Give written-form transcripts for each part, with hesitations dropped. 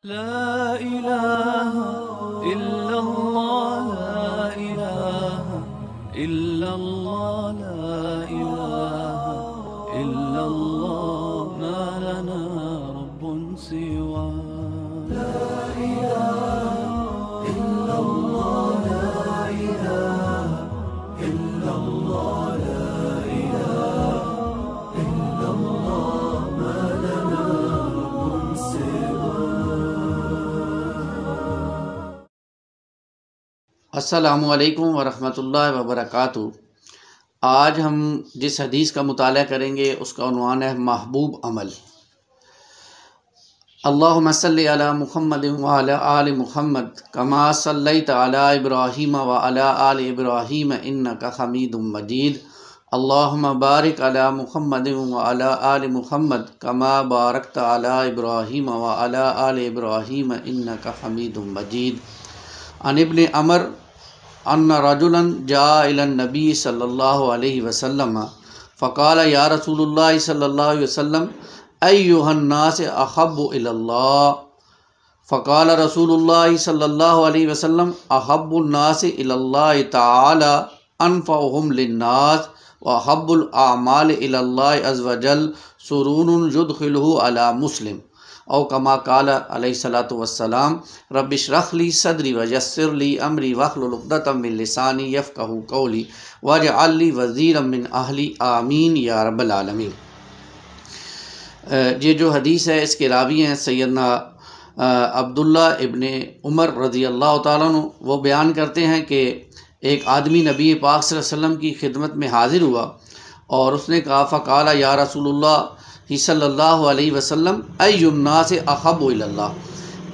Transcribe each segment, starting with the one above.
لا إله إلا الله لا إله إلا الله لا إله إلا الله ما لنا رب سواه لا إله إلا الله لا إله إلا الله لا إله إلا الله ما لنا رب سواه. السلام علیکم ورحمۃ اللہ وبرکاتہ. آج ہم جس حدیث کا مطالعہ کریں گے اس کا عنوان ہے محبوب عمل. اللہم صلی علی محمد وعلی آل محمد کما صلیت علی ابراہیم وعلی آل ابراہیم انک حمید مجید. اللہم بارک علی محمد وعلی آل محمد کما بارکت علی ابراہیم وعلی آل ابراہیم انک حمید مجید. عن ابن عمر ان رجلا جاء الى النبی صلی اللہ علیہ وسلم فقال یا رسول اللہ صلی اللہ علیہ وسلم ایہا الناس احب الی اللہ. فقال رسول اللہ صلی اللہ علیہ وسلم احب الناس الی اللہ تعالی انفعهم للناس واحب الاعمال الی اللہ عز وجل سرور یدخلہ علی مسلم او کما قال علیہ الصلوۃ والسلام رب اشرح لی صدری ویسر لی امری واحلل عقدۃ من لسانی یفقہوا قولی واجعل لی وزیرا من اہلی آمین یا رب العالمین. یہ جو حدیث ہے اس کے راوی ہیں سیدنا عبداللہ ابن عمر رضی اللہ تعالیٰ عنہ. وہ بیان کرتے ہیں کہ ایک آدمی نبی پاک صلی اللہ علیہ وسلم کی خدمت میں حاضر ہوا اور اس نے کہا فقال یا رسول اللہ صلی اللہ علیہ وسلم ای الناس احب الی اللہ.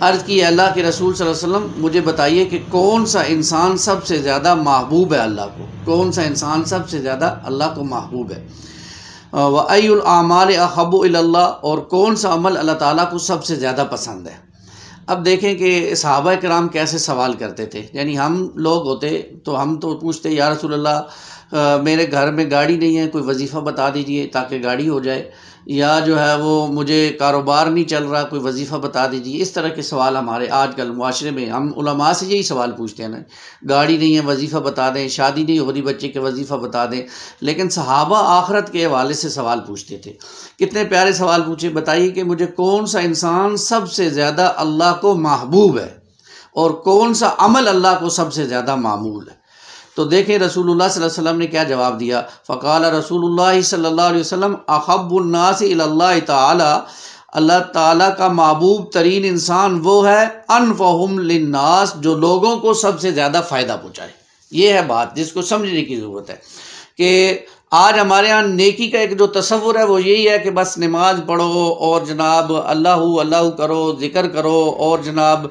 عرض کی اللہ کے رسول صلی اللہ علیہ وسلم مجھے بتائیے کہ کون سا انسان سب سے زیادہ محبوب ہے اللہ کو, کون سا انسان سب سے زیادہ اللہ کو محبوب ہے. وَأَيُّ الْأَعْمَالِ أَحَبُّ إِلَى اللَّهِ, اور کون سا عمل اللہ تعالیٰ کو سب سے زیادہ پسند ہے. اب دیکھیں کہ صحابہ کرام کیسے سوال کرتے تھے. یعنی ہم لوگ ہوتے تو ہم تو پوچھتے یا رسول اللہ میرے گھر میں گاڑی نہیں ہے, کوئی وظیفہ بتا دیجئے تاکہ گاڑی ہو جائے, یا جو ہے وہ مجھے کاروبار نہیں چل رہا کوئی وظیفہ بتا دیجیے. اس طرح کے سوال ہمارے آج کل معاشرے میں ہم علماء سے یہی سوال پوچھتے ہیں نا, گاڑی نہیں ہے وظیفہ بتا دیں, شادی نہیں ہو رہی بچے کے وظیفہ بتا دیں. لیکن صحابہ آخرت کے حوالے سے سوال پوچھتے تھے. کتنے پیارے سوال پوچھے, بتائیے کہ مجھے کون سا انسان سب سے زیادہ اللہ کو محبوب ہے اور کون سا عمل اللہ کو سب سے زیادہ معمول ہے. تو دیکھیں رسول اللہ صلی اللہ علیہ وسلم نے کیا جواب دیا. فقال رسول اللہ صلی اللہ علیہ وسلم احب الناس الی اللہ تعالی, اللہ تعالیٰ کا محبوب ترین انسان وہ ہے انفعهم للناس, جو لوگوں کو سب سے زیادہ فائدہ پہنچائے. یہ ہے بات جس کو سمجھنے کی ضرورت ہے کہ آج ہمارے ہاں نیکی کا ایک جو تصور ہے وہ یہی ہے کہ بس نماز پڑھو اور جناب اللہ اللہ کرو, ذکر کرو اور جناب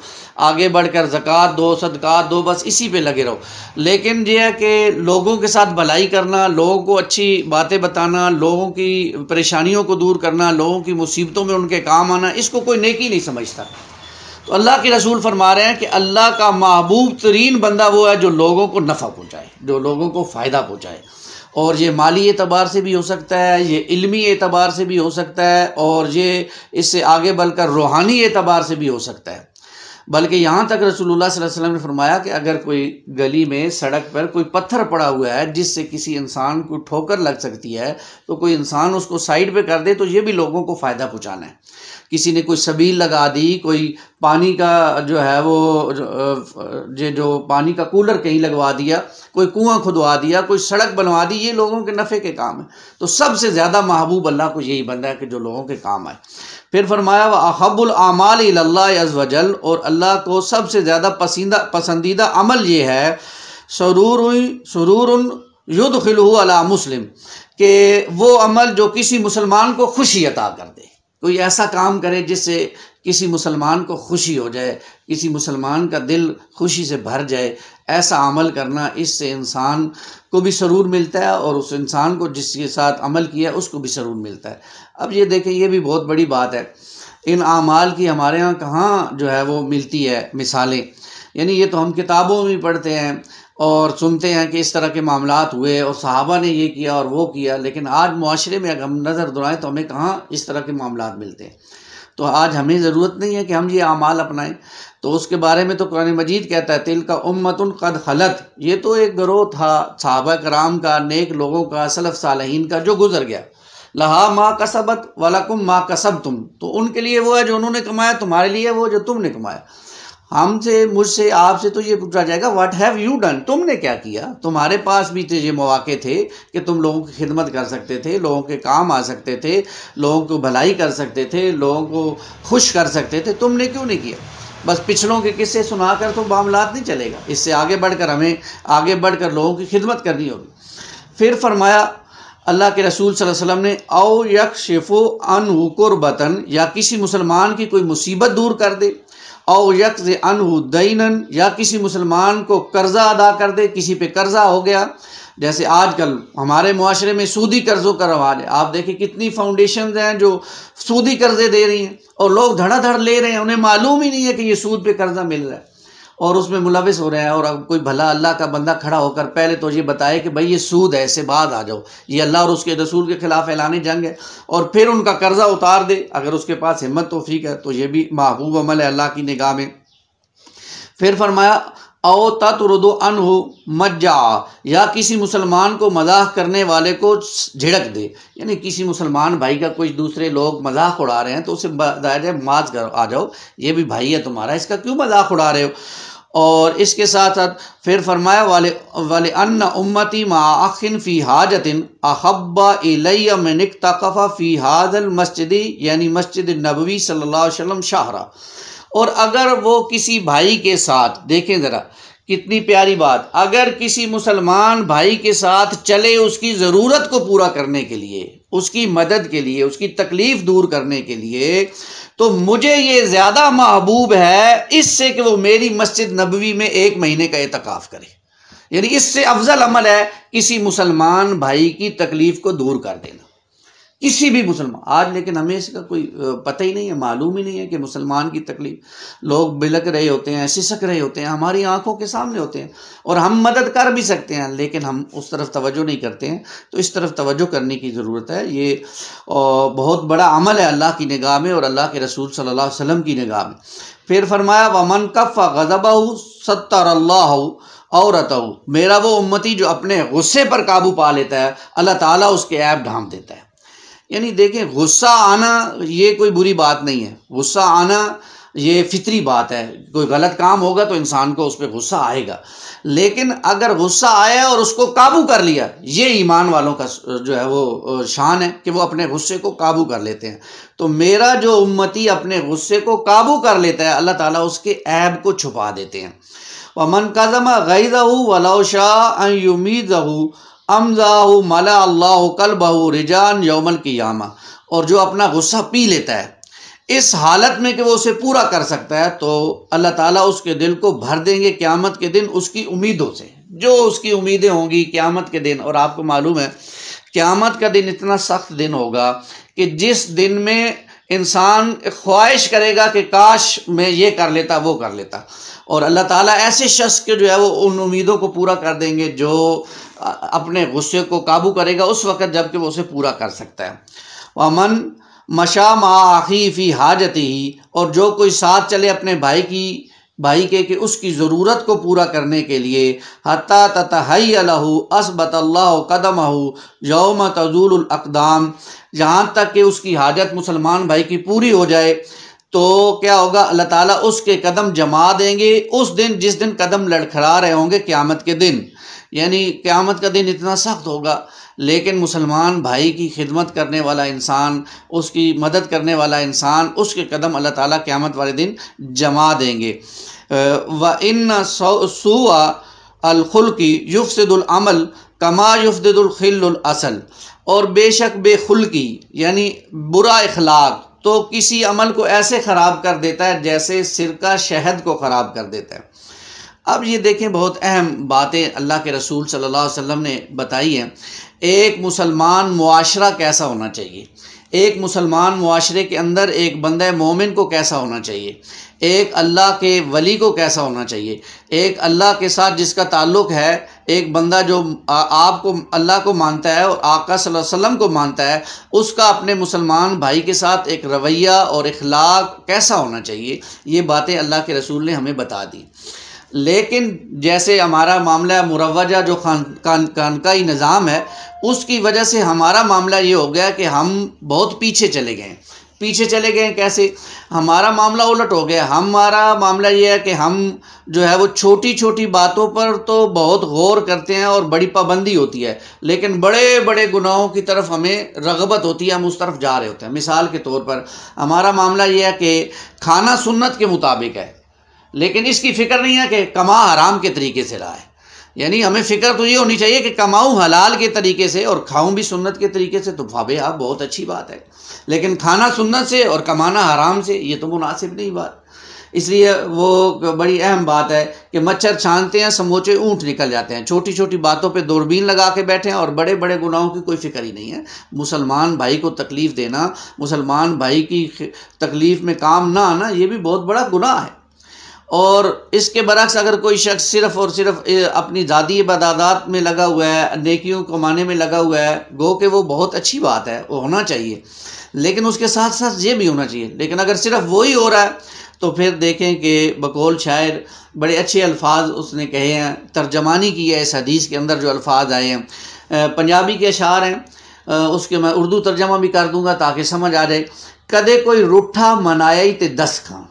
آگے بڑھ کر زکوٰۃ دو, صدقات دو, بس اسی پہ لگے رہو. لیکن یہ ہے کہ لوگوں کے ساتھ بھلائی کرنا, لوگوں کو اچھی باتیں بتانا, لوگوں کی پریشانیوں کو دور کرنا, لوگوں کی مصیبتوں میں ان کے کام آنا, اس کو کوئی نیکی نہیں سمجھتا. تو اللہ کے رسول فرما رہے ہیں کہ اللہ کا محبوب ترین بندہ وہ ہے جو لوگوں کو نفع پہنچائے, جو لوگوں کو فائدہ پہنچائے. اور یہ مالی اعتبار سے بھی ہو سکتا ہے, یہ علمی اعتبار سے بھی ہو سکتا ہے, اور یہ اس سے آگے بڑھ کر روحانی اعتبار سے بھی ہو سکتا ہے. بلکہ یہاں تک رسول اللہ صلی اللہ علیہ وسلم نے فرمایا کہ اگر کوئی گلی میں سڑک پر کوئی پتھر پڑا ہوا ہے جس سے کسی انسان کو ٹھوکر لگ سکتی ہے, تو کوئی انسان اس کو سائیڈ پہ کر دے تو یہ بھی لوگوں کو فائدہ پہنچانا ہے. کسی نے کوئی سبیل لگا دی, کوئی پانی کا جو ہے وہ جو پانی کا کولر کہیں لگوا دیا, کوئی کنواں کھدوا دیا, کوئی سڑک بنوا دی, یہ لوگوں کے نفع کے کام ہے. تو سب سے زیادہ محبوب اللہ کو یہی بندہ ہے کہ جو لوگوں کے کام آئے. پھر فرمایا وَأَحَبُّ الْأَعْمَالِ إِلَى اللَّهِ عَزْ وَجَلَّ, اور اللہ کو سب سے زیادہ پسندیدہ عمل یہ ہے سرور یدخلہ علی مسلم, کہ وہ عمل جو کسی مسلمان کو خوشی عطا کر دے. کوئی ایسا کام کرے جس سے کسی مسلمان کو خوشی ہو جائے, کسی مسلمان کا دل خوشی سے بھر جائے, ایسا عمل کرنا, اس سے انسان کو بھی سرور ملتا ہے اور اس انسان کو جس کے ساتھ عمل کیا اس کو بھی سرور ملتا ہے. اب یہ دیکھیں یہ بھی بہت بڑی بات ہے. ان اعمال کی ہمارے ہاں کہاں جو ہے وہ ملتی ہے مثالیں. یعنی یہ تو ہم کتابوں میں پڑھتے ہیں اور سنتے ہیں کہ اس طرح کے معاملات ہوئے اور صحابہ نے یہ کیا اور وہ کیا, لیکن آج معاشرے میں اگر ہم نظر دورائیں تو ہمیں کہاں اس طرح کے معاملات ملتے ہیں. تو آج ہمیں ضرورت نہیں ہے کہ ہم یہ اعمال اپنائیں. تو اس کے بارے میں تو قرآن مجید کہتا ہے تلک امۃ قد خلت، یہ تو ایک گروہ تھا صحابہ کرام کا، نیک لوگوں کا، سلف صالحین کا، جو گزر گیا. لہا ما کسبت ولکم ما کسبتم، تو ان کے لیے وہ ہے جو انہوں نے کمایا، تمہارے لیے وہ جو تم نے کمایا. ہم سے، مجھ سے، آپ سے تو یہ پوچھا جائے گا واٹ ہیو یو ڈن، تم نے کیا کیا. تمہارے پاس بھی یہ مواقع تھے کہ تم لوگوں کی خدمت کر سکتے تھے، لوگوں کے کام آ سکتے تھے، لوگوں کو بھلائی کر سکتے تھے، لوگوں کو خوش کر سکتے تھے، تم نے کیوں نہیں کیا. بس پچھلوں کے قصے سنا کر تو معاملات نہیں چلے گا، اس سے آگے بڑھ کر ہمیں آگے بڑھ کر لوگوں کی خدمت کرنی ہوگی. پھر فرمایا اللہ کے رسول صلی اللہ علیہ وسلم نے او یکشف عنہ کربتن، یا کسی مسلمان کی کوئی مصیبت دور کر دے، او یقضی عنہ دینن، یا کسی مسلمان کو قرضہ ادا کر دے، کسی پہ قرضہ ہو گیا. جیسے آج کل ہمارے معاشرے میں سودی قرضوں کا رواج ہے، آپ دیکھیں کتنی فاؤنڈیشنز ہیں جو سودی قرضے دے رہی ہیں اور لوگ دھڑا دھڑ لے رہے ہیں، انہیں معلوم ہی نہیں ہے کہ یہ سود پہ قرضہ مل رہا ہے اور اس میں ملوث ہو رہے ہیں. اور اب کوئی بھلا اللہ کا بندہ کھڑا ہو کر پہلے تو یہ بتائے کہ بھائی یہ سود ہے، اس سے بعد آ جاؤ، یہ اللہ اور اس کے رسول کے خلاف اعلان جنگ ہے، اور پھر ان کا قرضہ اتار دے اگر اس کے پاس ہمت توفیق ہے، تو یہ بھی محبوب عمل ہے اللہ کی نگاہ میں. پھر فرمایا او تطرد عنہ مجع، یا کسی مسلمان کو مزاح کرنے والے کو جھڑک دے، یعنی کسی مسلمان بھائی کا کوئی دوسرے لوگ مذاق اڑا رہے ہیں تو اسے بتایا جائے معاذ کر آ جاؤ، یہ بھی بھائی ہے تمہارا، اس کا کیوں مذاق اڑا رہے ہو. اور اس کے ساتھ ساتھ پھر فرمایا وَلِأَنَّ أُمَّتِي مَعَ أَخٍ فِي حَاجَةٍ أَحَبَّ إِلَيَّ مِنِ اعْتَكَفَ فِي هَذَا الْمَسْجِدِ، یعنی مسجد النبوی صلی اللہ علیہ وسلم شہرا. اور اگر وہ کسی بھائی کے ساتھ، دیکھیں ذرا کتنی پیاری بات، اگر کسی مسلمان بھائی کے ساتھ چلے اس کی ضرورت کو پورا کرنے کے لیے، اس کی مدد کے لیے، اس کی تکلیف دور کرنے کے لیے، تو مجھے یہ زیادہ محبوب ہے اس سے کہ وہ میری مسجد نبوی میں 1 مہینے کا اعتکاف کرے. یعنی اس سے افضل عمل ہے کسی مسلمان بھائی کی تکلیف کو دور کر دینا، کسی بھی مسلمان. آج لیکن ہمیں اس کا کوئی پتہ ہی نہیں ہے، معلوم ہی نہیں ہے کہ مسلمان کی تکلیف، لوگ بلک رہے ہوتے ہیں، سسک رہے ہوتے ہیں، ہماری آنکھوں کے سامنے ہوتے ہیں اور ہم مدد کر بھی سکتے ہیں، لیکن ہم اس طرف توجہ نہیں کرتے ہیں. تو اس طرف توجہ کرنے کی ضرورت ہے. یہ بہت بڑا عمل ہے اللہ کی نگاہ میں اور اللہ کے رسول صلی اللہ علیہ وسلم کی نگاہ میں. پھر فرمایا وَمَنْ كَفَّ غَضَبَهُ سَتَّرَ اللَّهُ عَوْرَتَهُ، میرا وہ امتی جو اپنے غصے پر قابو پا لیتا ہے، اللہ تعالیٰ اس کے عیب ڈھانپ دیتا ہے. یعنی دیکھیں غصہ آنا یہ کوئی بری بات نہیں ہے، غصہ آنا یہ فطری بات ہے. کوئی غلط کام ہوگا تو انسان کو اس پہ غصہ آئے گا، لیکن اگر غصہ آیا اور اس کو قابو کر لیا، یہ ایمان والوں کا جو ہے وہ شان ہے کہ وہ اپنے غصے کو قابو کر لیتے ہیں. تو میرا جو امتی اپنے غصے کو قابو کر لیتا ہے، اللہ تعالیٰ اس کے عیب کو چھپا دیتے ہیں. وَمَنْ كَظَمَ غَيْظَهُ وَلَوْ شَاءَ أَنْ يُمِيتَهُ امزاہ ملا اللہ قلبہ رجان یوم القیامہ، اور جو اپنا غصہ پی لیتا ہے اس حالت میں کہ وہ اسے پورا کر سکتا ہے، تو اللہ تعالیٰ اس کے دل کو بھر دیں گے قیامت کے دن اس کی امیدوں سے، جو اس کی امیدیں ہوں گی قیامت کے دن. اور آپ کو معلوم ہے قیامت کا دن اتنا سخت دن ہوگا کہ جس دن میں انسان خواہش کرے گا کہ کاش میں یہ کر لیتا وہ کر لیتا، اور اللہ تعالیٰ ایسے شخص کے جو ہے وہ ان امیدوں کو پورا کر دیں گے جو اپنے غصے کو قابو کرے گا اس وقت جب کہ وہ اسے پورا کر سکتا ہے. وَمَن مَشَى مَعَ أَخِيهِ فِي حَاجَتِهِ، اور جو کوئی ساتھ چلے اپنے بھائی کے کہ اس کی ضرورت کو پورا کرنے کے لیے، حَتَّى تَتَحَيَّ لَهُ أَثْبَتَ اللَّهُ قَدَمَهُ يَوْمَ تَزُولُ الْأَقْدَامُ، جہاں تک کہ اس کی حاجت مسلمان بھائی کی پوری ہو جائے تو کیا ہوگا، اللہ تعالیٰ اس کے قدم جما دیں گے اس دن جس دن قدم لڑکھڑا رہے ہوں گے قیامت کے دن. یعنی قیامت کا دن اتنا سخت ہوگا، لیکن مسلمان بھائی کی خدمت کرنے والا انسان، اس کی مدد کرنے والا انسان، اس کے قدم اللہ تعالیٰ قیامت والے دن جما دیں گے. وَإِنَّ سُوءَ الْخُلْقِ يُفْسِدُ الْعَمَلَ كَمَا يُفْسِدُ الْخِلُّ الْأَصَلَ، اور بے شک بے خلقی یعنی برا اخلاق تو کسی عمل کو ایسے خراب کر دیتا ہے جیسے سرکہ شہد کو خراب کر دیتا ہے. اب یہ دیکھیں بہت اہم باتیں اللہ کے رسول صلی اللہ علیہ وسلم نے بتائی ہیں. ایک مسلمان معاشرہ کیسا ہونا چاہیے، ایک مسلمان معاشرے کے اندر ایک بندہ مومن کو کیسا ہونا چاہیے، ایک اللہ کے ولی کو کیسا ہونا چاہیے، ایک اللہ کے ساتھ جس کا تعلق ہے، ایک بندہ جو آپ کو اللہ کو مانتا ہے اور آقا صلی اللہ علیہ وسلم کو مانتا ہے، اس کا اپنے مسلمان بھائی کے ساتھ ایک رویہ اور اخلاق کیسا ہونا چاہیے، یہ باتیں اللہ کے رسول نے ہمیں بتا دی۔ لیکن جیسے ہمارا معاملہ مروجہ جو خانقاہی نظام ہے، اس کی وجہ سے ہمارا معاملہ یہ ہو گیا کہ ہم بہت پیچھے چلے گئے۔ پیچھے چلے گئے کیسے؟ ہمارا معاملہ الٹ ہو گیا۔ ہمارا معاملہ یہ ہے کہ ہم جو ہے وہ چھوٹی چھوٹی باتوں پر تو بہت غور کرتے ہیں اور بڑی پابندی ہوتی ہے، لیکن بڑے بڑے گناہوں کی طرف ہمیں رغبت ہوتی ہے، ہم اس طرف جا رہے ہوتے ہیں۔ مثال کے طور پر ہمارا معاملہ یہ ہے کہ کھانا سنت کے مطابق ہے، لیکن اس کی فکر نہیں ہے کہ کما حرام کے طریقے سے رہا ہے۔ یعنی ہمیں فکر تو یہ ہونی چاہیے کہ کماؤں حلال کے طریقے سے اور کھاؤں بھی سنت کے طریقے سے، تو بھابے بہت اچھی بات ہے، لیکن کھانا سنت سے اور کمانا حرام سے یہ تو مناسب نہیں بات۔ اس لیے وہ بڑی اہم بات ہے کہ مچھر چھانتے ہیں سموچے اونٹ نکل جاتے ہیں۔ چھوٹی چھوٹی باتوں پہ دوربین لگا کے بیٹھے ہیں اور بڑے بڑے گناہوں کی کوئی فکر ہی نہیں ہے۔ مسلمان بھائی کو تکلیف دینا، مسلمان بھائی کی تکلیف میں کام نہ آنا، یہ بھی بہت بڑا گناہ ہے۔ اور اس کے برعکس اگر کوئی شخص صرف اور صرف اپنی ذاتی عبادات میں لگا ہوا ہے، نیکیوں کمانے میں لگا ہوا ہے، گو کہ وہ بہت اچھی بات ہے، وہ ہونا چاہیے، لیکن اس کے ساتھ ساتھ یہ بھی ہونا چاہیے۔ لیکن اگر صرف وہی ہو رہا ہے تو پھر دیکھیں کہ بقول شاعر بڑے اچھے الفاظ اس نے کہے ہیں، ترجمانی کی ہے اس حدیث کے اندر جو الفاظ آئے ہیں، پنجابی کے اشعار ہیں، اس کے میں اردو ترجمہ بھی کر دوں گا تاکہ سمجھ آ جائے۔ کدے کوئی روٹھا منایا تے 10 کھاں،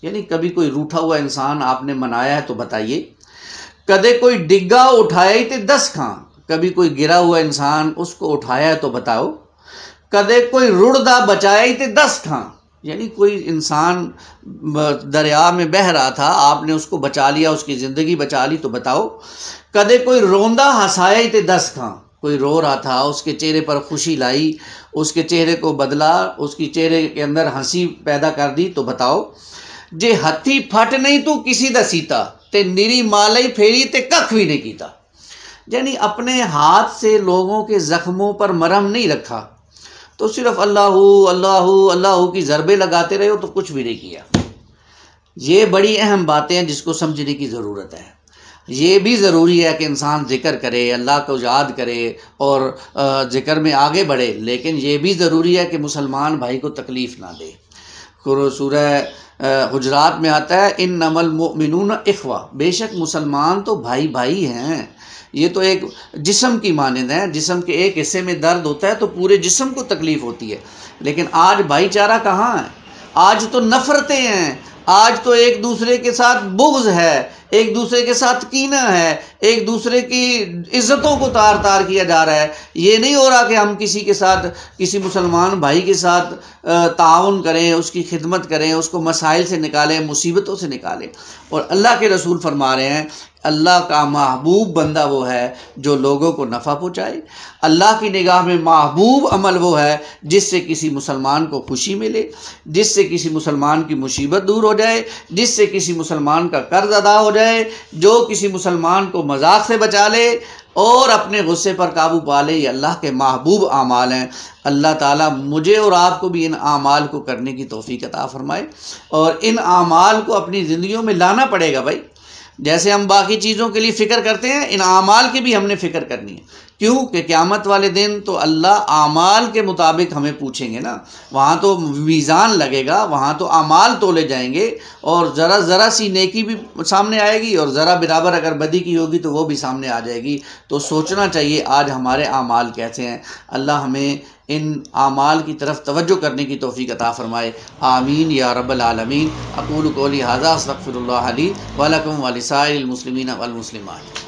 یعنی کبھی کوئی روٹھا ہوا انسان آپ نے منایا ہے تو بتائیے۔ کدے کوئی ڈگا اٹھایا تے 10 کھاں، کبھی کوئی گرا ہوا انسان اس کو اٹھایا ہے تو بتاؤ۔ کدے کوئی رڑدا بچایا تے 10 کھاں، یعنی کوئی انسان دریا میں بہہ رہا تھا، آپ نے اس کو بچا لیا، اس کی زندگی بچا لی تو بتاؤ۔ کدے کوئی روندہ ہنسایا تے 10 کھاں، کوئی رو رہا تھا، اس کے چہرے پر خوشی لائی، اس کے چہرے کو بدلا، اس کی چہرے کے اندر ہنسی پیدا کر دی تو بتاؤ۔ جے ہتھی پھٹ نہیں تو کسی دا سیتا، تے نیری مالائی پھیری تے ککھ بھی نہیں کیتا، یعنی اپنے ہاتھ سے لوگوں کے زخموں پر مرہم نہیں رکھا، تو صرف اللہ اللہ اللہ کی ضربے لگاتے رہے ہو تو کچھ بھی نہیں کیا۔ یہ بڑی اہم باتیں ہیں جس کو سمجھنے کی ضرورت ہے۔ یہ بھی ضروری ہے کہ انسان ذکر کرے، اللہ کو یاد کرے اور ذکر میں آگے بڑھے، لیکن یہ بھی ضروری ہے کہ مسلمان بھائی کو تکلیف نہ دے۔ سورہ حجرات میں آتا ہے انما المؤمنون اخوہ، بے شک مسلمان تو بھائی بھائی ہیں۔ یہ تو ایک جسم کی مانند ہے، جسم کے ایک حصے میں درد ہوتا ہے تو پورے جسم کو تکلیف ہوتی ہے، لیکن آج بھائی چارہ کہاں ہے؟ آج تو نفرتیں ہیں، آج تو ایک دوسرے کے ساتھ بغض ہے، ایک دوسرے کے ساتھ کینہ ہے، ایک دوسرے کی عزتوں کو تار تار کیا جا رہا ہے۔ یہ نہیں ہو رہا کہ ہم کسی کے ساتھ، کسی مسلمان بھائی کے ساتھ تعاون کریں، اس کی خدمت کریں، اس کو مسائل سے نکالیں، مصیبتوں سے نکالیں۔ اور اللہ کے رسول فرما رہے ہیں اللہ کا محبوب بندہ وہ ہے جو لوگوں کو نفع پہنچائے۔ اللہ کی نگاہ میں محبوب عمل وہ ہے جس سے کسی مسلمان کو خوشی ملے، جس سے کسی مسلمان کی مصیبت دور ہو جائے، جس سے کسی مسلمان کا قرض ادا ہو جائے، جو کسی مسلمان کو مذاق سے بچا لے اور اپنے غصے پر قابو پا لے۔ یہ اللہ کے محبوب اعمال ہیں۔ اللہ تعالیٰ مجھے اور آپ کو بھی ان اعمال کو کرنے کی توفیق عطا فرمائے، اور ان اعمال کو اپنی زندگیوں میں لانا پڑے گا۔ بھائی جیسے ہم باقی چیزوں کے لیے فکر کرتے ہیں، ان اعمال کی بھی ہم نے فکر کرنی ہے۔ کیوں کہ قیامت والے دن تو اللہ اعمال کے مطابق ہمیں پوچھیں گے نا، وہاں تو میزان لگے گا، وہاں تو اعمال تولے جائیں گے، اور ذرا سی نیکی بھی سامنے آئے گی اور ذرا برابر اگر بدی کی ہوگی تو وہ بھی سامنے آ جائے گی۔ تو سوچنا چاہیے آج ہمارے اعمال کیسے ہیں۔ اللہ ہمیں ان اعمال کی طرف توجہ کرنے کی توفیق عطا فرمائے، آمین یا رب العالمین۔ اقول قولی ھذا استغفر اللہ لی ولکم ولسائر المسلمین والمسلمات۔